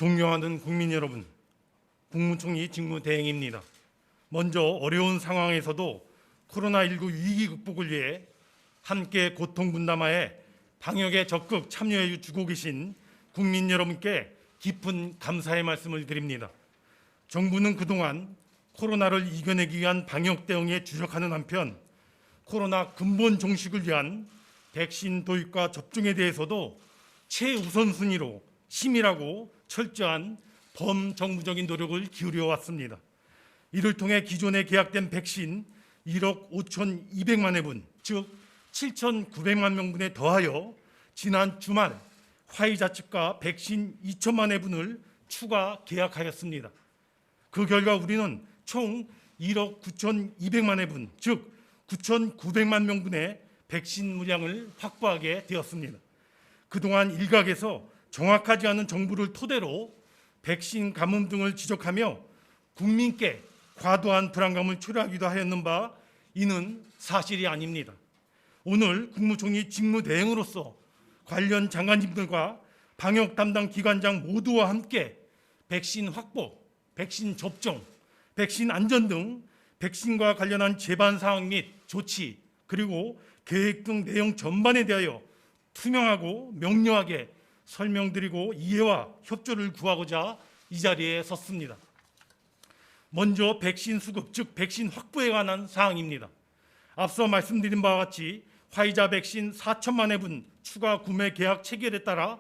존경하는 국민 여러분, 국무총리 직무대행입니다. 먼저 어려운 상황에서도 코로나19 위기 극복을 위해 함께 고통 분담하에 방역에 적극 참여해 주고 계신 국민 여러분께 깊은 감사의 말씀을 드립니다. 정부는 그동안 코로나를 이겨내기 위한 방역 대응에 주력하는 한편 코로나 근본 종식을 위한 백신 도입과 접종에 대해서도 최우선순위로 심일하고 철저한 범정부적인 노력을 기울여 왔습니다. 이를 통해 기존에 계약된 백신 1억 5,200만 회분, 즉 7,900만 명분에 더하여 지난 주말 화이자 측과 백신 2천만 회분을 추가 계약하였습니다. 그 결과 우리는 총 1억 9,200만 회분, 즉 9,900만 명분의 백신 물량을 확보하게 되었습니다. 그동안 일각에서 정확하지 않은 정보를 토대로 백신 가뭄 등을 지적하며 국민께 과도한 불안감을 초래하기도 하였는 바 이는 사실이 아닙니다. 오늘 국무총리 직무대행으로서 관련 장관님들과 방역 담당 기관장 모두와 함께 백신 확보, 백신 접종, 백신 안전 등 백신과 관련한 제반 사항 및 조치 그리고 계획 등 내용 전반에 대하여 투명하고 명료하게 설명드리고 이해와 협조를 구하고자 이 자리에 섰습니다. 먼저 백신 수급, 즉 백신 확보에 관한 사항입니다. 앞서 말씀드린 바와 같이 화이자 백신 4천만 회분 추가 구매 계약 체결에 따라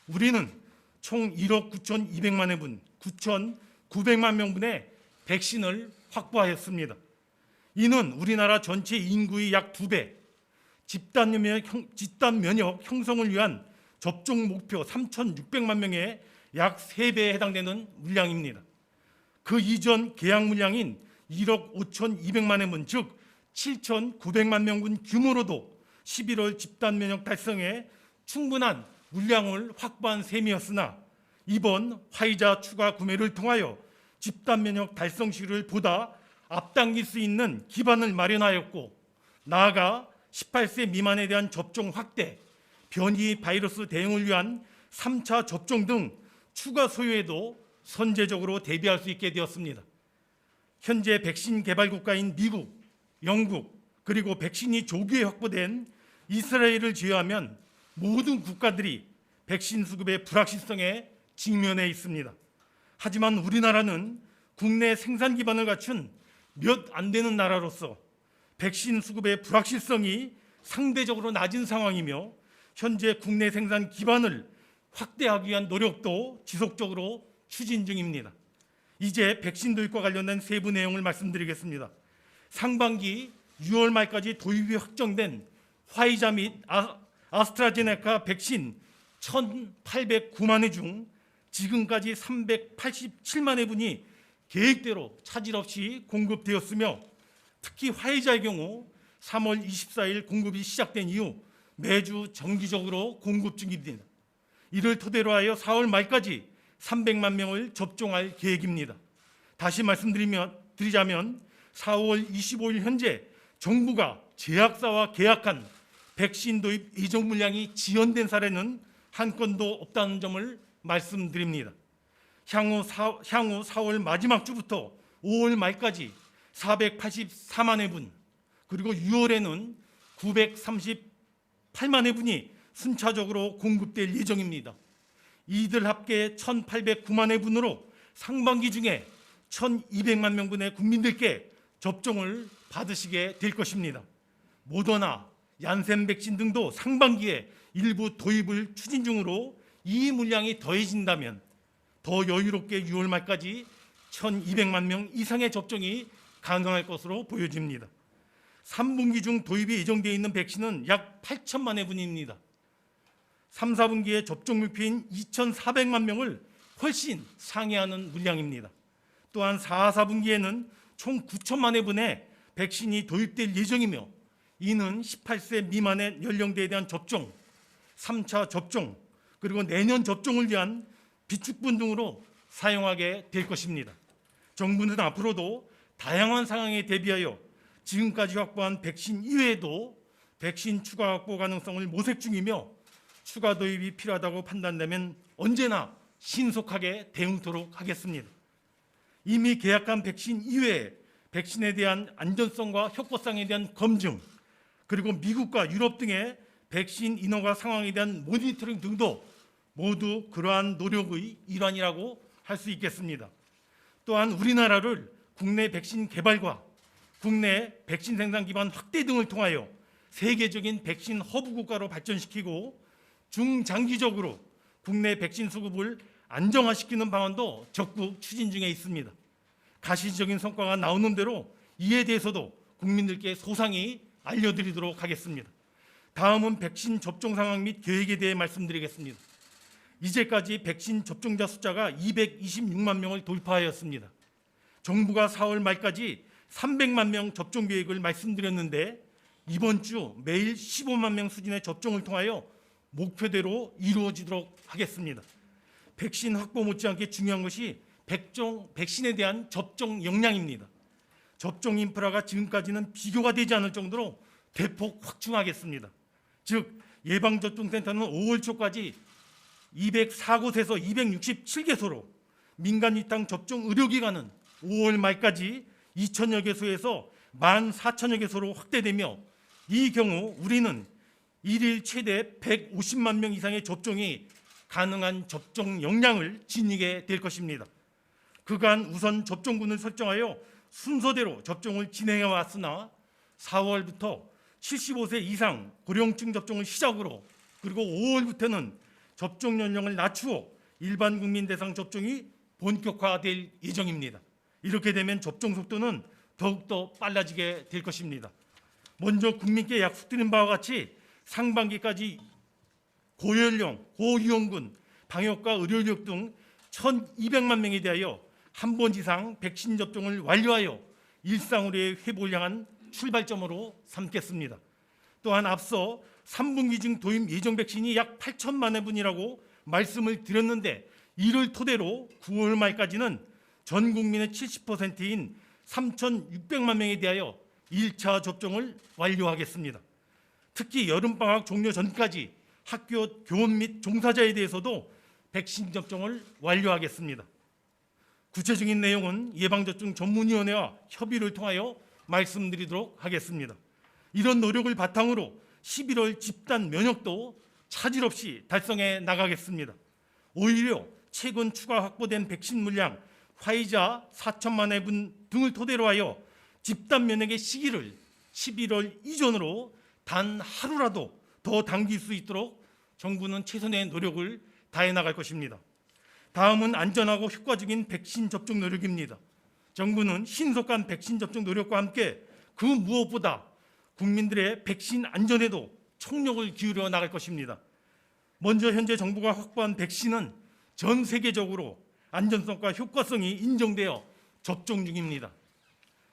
우리는 총 1억 9,200만 회분, 9,900만 명분의 백신을 확보하였습니다. 이는 우리나라 전체 인구의 약 2배, 집단 면역 형성을 위한 접종 목표 3,600만 명의 약 3배에 해당되는 물량입니다. 그 이전 계약 물량인 1억 5,200만 회분, 즉 7,900만 명분 규모로도 11월 집단 면역 달성에 충분한 물량을 확보한 셈이었으나 이번 화이자 추가 구매를 통하여 집단 면역 달성 시를 보다 앞당길 수 있는 기반을 마련하였고 나아가 18세 미만에 대한 접종 확대, 변이 바이러스 대응을 위한 3차 접종 등 추가 소요에도 선제적으로 대비할 수 있게 되었습니다. 현재 백신 개발 국가인 미국, 영국, 그리고 백신이 조기에 확보된 이스라엘을 제외하면 모든 국가들이 백신 수급의 불확실성에 직면해 있습니다. 하지만 우리나라는 국내 생산 기반을 갖춘 몇 안 되는 나라로서 백신 수급의 불확실성이 상대적으로 낮은 상황이며 현재 국내 생산 기반을 확대하기 위한 노력도 지속적으로 추진 중입니다. 이제 백신 도입과 관련된 세부 내용을 말씀드리겠습니다. 상반기 6월 말까지 도입이 확정된 화이자 및 아스트라제네카 백신 1,809만 회 중 지금까지 387만 회분이 계획대로 차질 없이 공급되었으며 특히 화이자의 경우 3월 24일 공급이 시작된 이후 매주 정기적으로 공급 중입니다. 이를 토대로 하여 4월 말까지 300만 명을 접종할 계획입니다. 다시 말씀드리자면 4월 25일 현재 정부가 제약사와 계약한 백신 도입 예정 물량이 지연된 사례는 한 건도 없다는 점을 말씀드립니다. 향후 4월 마지막 주부터 5월 말까지 484만 회분, 그리고 6월에는 938만 회분이 순차적으로 공급될 예정입니다. 이들 합계 1,809만 회분으로 상반기 중에 1,200만 명분의 국민들께 접종을 받으시게 될 것입니다. 모더나, 얀센 백신 등도 상반기에 일부 도입을 추진 중으로 이 물량이 더해진다면 더 여유롭게 6월 말까지 1,200만 명 이상의 접종이 가능할 것으로 보여집니다. 3분기 중 도입이 예정되어 있는 백신은 약 8천만 회분입니다. 3, 4분기에 접종 목표인 2,400만 명을 훨씬 상회하는 물량입니다. 또한 4, 4분기에는 총 9천만 회분의 백신이 도입될 예정이며 이는 18세 미만의 연령대에 대한 접종, 3차 접종, 그리고 내년 접종을 위한 비축분 등으로 사용하게 될 것입니다. 정부는 앞으로도 다양한 상황에 대비하여 지금까지 확보한 백신 이외에도 백신 추가 확보 가능성을 모색 중이며 추가 도입이 필요하다고 판단되면 언제나 신속하게 대응토록 하겠습니다. 이미 계약한 백신 이외에 백신에 대한 안전성과 효과성에 대한 검증, 그리고 미국과 유럽 등의 백신 인허가 상황에 대한 모니터링 등도 모두 그러한 노력의 일환이라고 할 수 있겠습니다. 또한 우리나라를 국내 백신 개발과 국내 백신 생산 기반 확대 등을 통하여 세계적인 백신 허브 국가로 발전시키고 중장기적으로 국내 백신 수급을 안정화시키는 방안도 적극 추진 중에 있습니다. 가시적인 성과가 나오는 대로 이에 대해서도 국민들께 소상히 알려드리도록 하겠습니다. 다음은 백신 접종 상황 및 계획에 대해 말씀드리겠습니다. 이제까지 백신 접종자 숫자가 226만 명을 돌파하였습니다. 정부가 4월 말까지 300만 명 접종 계획을 말씀드렸는데 이번 주 매일 15만 명 수준의 접종을 통하여 목표대로 이루어지도록 하겠습니다. 백신 확보 못지않게 중요한 것이 백신에 대한 접종 역량입니다. 접종 인프라가 지금까지는 비교가 되지 않을 정도로 대폭 확충하겠습니다. 즉 예방접종센터는 5월 초까지 204곳에서 267개소로, 민간 위탁 접종 의료기관은 5월 말까지 2천여 개소에서 14,000여 개소로 확대되며, 이 경우 우리는 일일 최대 150만 명 이상의 접종이 가능한 접종 역량을 지니게 될 것입니다. 그간 우선 접종군을 설정하여 순서대로 접종을 진행해 왔으나 4월부터 75세 이상 고령층 접종을 시작으로, 그리고 5월부터는 접종 연령을 낮추어 일반 국민 대상 접종이 본격화될 예정입니다. 이렇게 되면 접종 속도는 더욱더 빨라지게 될 것입니다. 먼저 국민께 약속드린 바와 같이 상반기까지 고연령, 고위험군, 방역과 의료인력 등 1,200만 명에 대하여 한 번 이상 백신 접종을 완료하여 일상으로의 회복을 향한 출발점으로 삼겠습니다. 또한 앞서 3분기 중 도입 예정 백신이 약 8천만 회분이라고 말씀을 드렸는데, 이를 토대로 9월 말까지는 전 국민의 70%인 3,600만 명에 대하여 1차 접종을 완료하겠습니다. 특히 여름방학 종료 전까지 학교 교원 및 종사자에 대해서도 백신 접종을 완료하겠습니다. 구체적인 내용은 예방접종 전문위원회와 협의를 통하여 말씀드리도록 하겠습니다. 이런 노력을 바탕으로 11월 집단 면역도 차질 없이 달성해 나가겠습니다. 오히려 최근 추가 확보된 백신 물량, 화이자 4천만 회분 등을 토대로 하여 집단 면역의 시기를 11월 이전으로 단 하루라도 더 당길 수 있도록 정부는 최선의 노력을 다해 나갈 것입니다. 다음은 안전하고 효과적인 백신 접종 노력입니다. 정부는 신속한 백신 접종 노력과 함께 그 무엇보다 국민들의 백신 안전에도 총력을 기울여 나갈 것입니다. 먼저 현재 정부가 확보한 백신은 전 세계적으로 안전성과 효과성이 인정되어 접종 중입니다.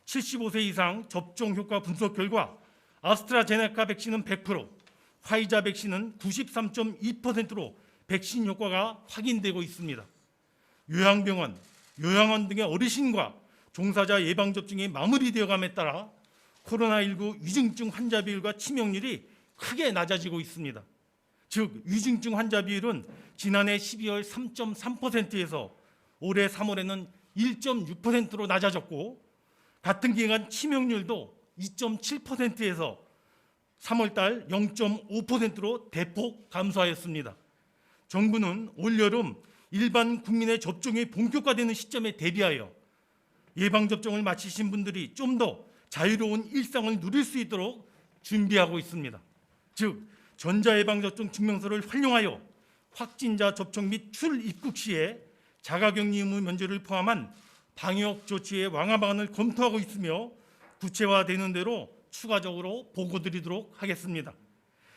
75세 이상 접종 효과 분석 결과 아스트라제네카 백신은 100%, 화이자 백신은 93.2%로 백신 효과가 확인되고 있습니다. 요양병원, 요양원 등의 어르신과 종사자 예방접종이 마무리되어감에 따라 코로나19 위중증 환자 비율과 치명률이 크게 낮아지고 있습니다. 즉 위중증 환자 비율은 지난해 12월 3.3%에서 올해 3월에는 1.6%로 낮아졌고, 같은 기간 치명률도 2.7%에서 3월달 0.5%로 대폭 감소하였습니다. 정부는 올여름 일반 국민의 접종이 본격화되는 시점에 대비하여 예방접종을 마치신 분들이 좀 더 자유로운 일상을 누릴 수 있도록 준비하고 있습니다. 즉 전자예방접종 증명서를 활용하여 확진자 접촉 및 출입국 시에 자가격리 의무 면제를 포함한 방역 조치의 완화 방안을 검토하고 있으며 구체화되는 대로 추가적으로 보고드리도록 하겠습니다.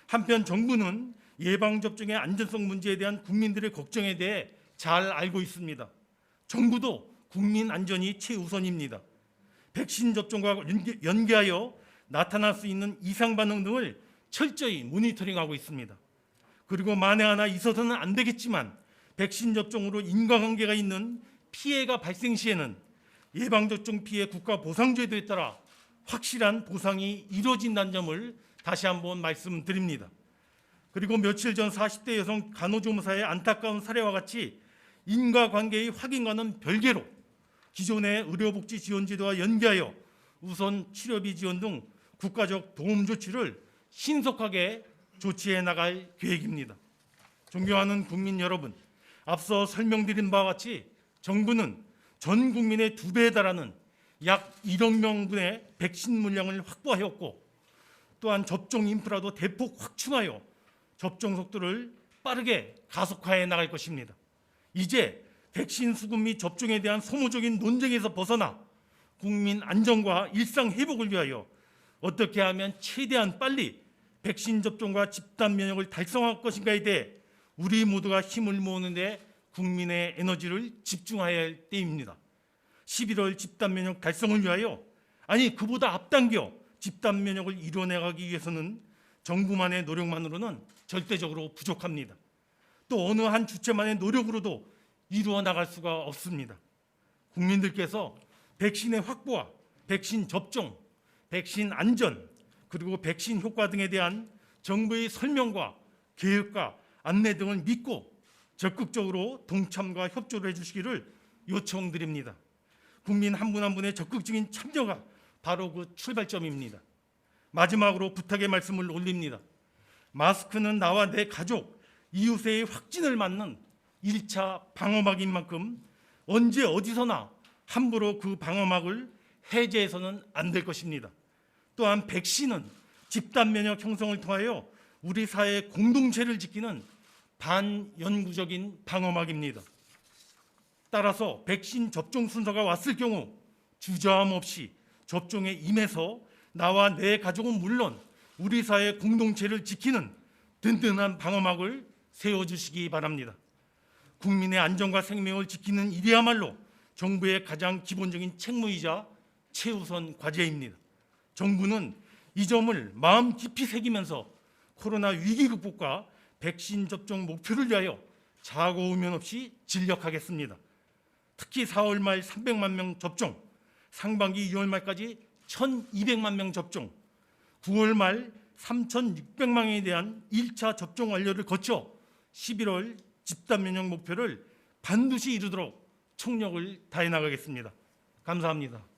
한편 정부는 예방접종의 안전성 문제에 대한 국민들의 걱정에 대해 잘 알고 있습니다. 정부도 국민 안전이 최우선입니다. 백신 접종과 연계하여 나타날 수 있는 이상 반응 등을 철저히 모니터링하고 있습니다. 그리고 만에 하나 있어서는 안 되겠지만 백신 접종으로 인과관계가 있는 피해가 발생 시에는 예방접종 피해 국가 보상제도에 따라 확실한 보상이 이루어진다는 점을 다시 한번 말씀드립니다. 그리고 며칠 전 40대 여성 간호조무사의 안타까운 사례와 같이 인과관계의 확인과는 별개로 기존의 의료복지 지원제도와 연계하여 우선 치료비 지원 등 국가적 도움 조치를 신속하게 조치해 나갈 계획입니다. 존경하는 국민 여러분, 앞서 설명드린 바와 같이 정부는 전 국민의 2배에 달하는 약 1억 명분의 백신 물량을 확보하였고, 또한 접종 인프라도 대폭 확충하여 접종 속도를 빠르게 가속화해 나갈 것입니다. 이제 백신 수급 및 접종에 대한 소모적인 논쟁에서 벗어나 국민 안전과 일상 회복을 위하여 어떻게 하면 최대한 빨리 백신 접종과 집단 면역을 달성할 것인가에 대해 우리 모두가 힘을 모으는 데 국민의 에너지를 집중해야 할 때입니다. 11월 집단 면역 달성을 위하여, 아니 그보다 앞당겨 집단 면역을 이뤄내가기 위해서는 정부만의 노력만으로는 절대적으로 부족합니다. 또 어느 한 주체만의 노력으로도 이루어 나갈 수가 없습니다. 국민들께서 백신의 확보와 백신 접종, 백신 안전, 그리고 백신 효과 등에 대한 정부의 설명과 계획과 안내 등을 믿고 적극적으로 동참과 협조를 해주시기를 요청드립니다. 국민 한 분 한 분의 적극적인 참여가 바로 그 출발점입니다. 마지막으로 부탁의 말씀을 올립니다. 마스크는 나와 내 가족, 이웃의 확진을 막는 1차 방어막인 만큼 언제 어디서나 함부로 그 방어막을 해제해서는 안 될 것입니다. 또한 백신은 집단 면역 형성을 통하여 우리 사회의 공동체를 지키는 반영구적인 방어막입니다. 따라서 백신 접종 순서가 왔을 경우 주저함 없이 접종에 임해서 나와 내 가족은 물론 우리 사회 공동체를 지키는 든든한 방어막을 세워주시기 바랍니다. 국민의 안전과 생명을 지키는 일이야말로 정부의 가장 기본적인 책무이자 최우선 과제입니다. 정부는 이 점을 마음 깊이 새기면서 코로나 위기 극복과 백신 접종 목표를 위하여 자고우면 없이 진력하겠습니다. 특히 4월 말 300만 명 접종, 상반기 2월 말까지 1,200만 명 접종, 9월 말 3,600만에 대한 1차 접종 완료를 거쳐 11월 집단 면역 목표를 반드시 이루도록 총력을 다해 나가겠습니다. 감사합니다.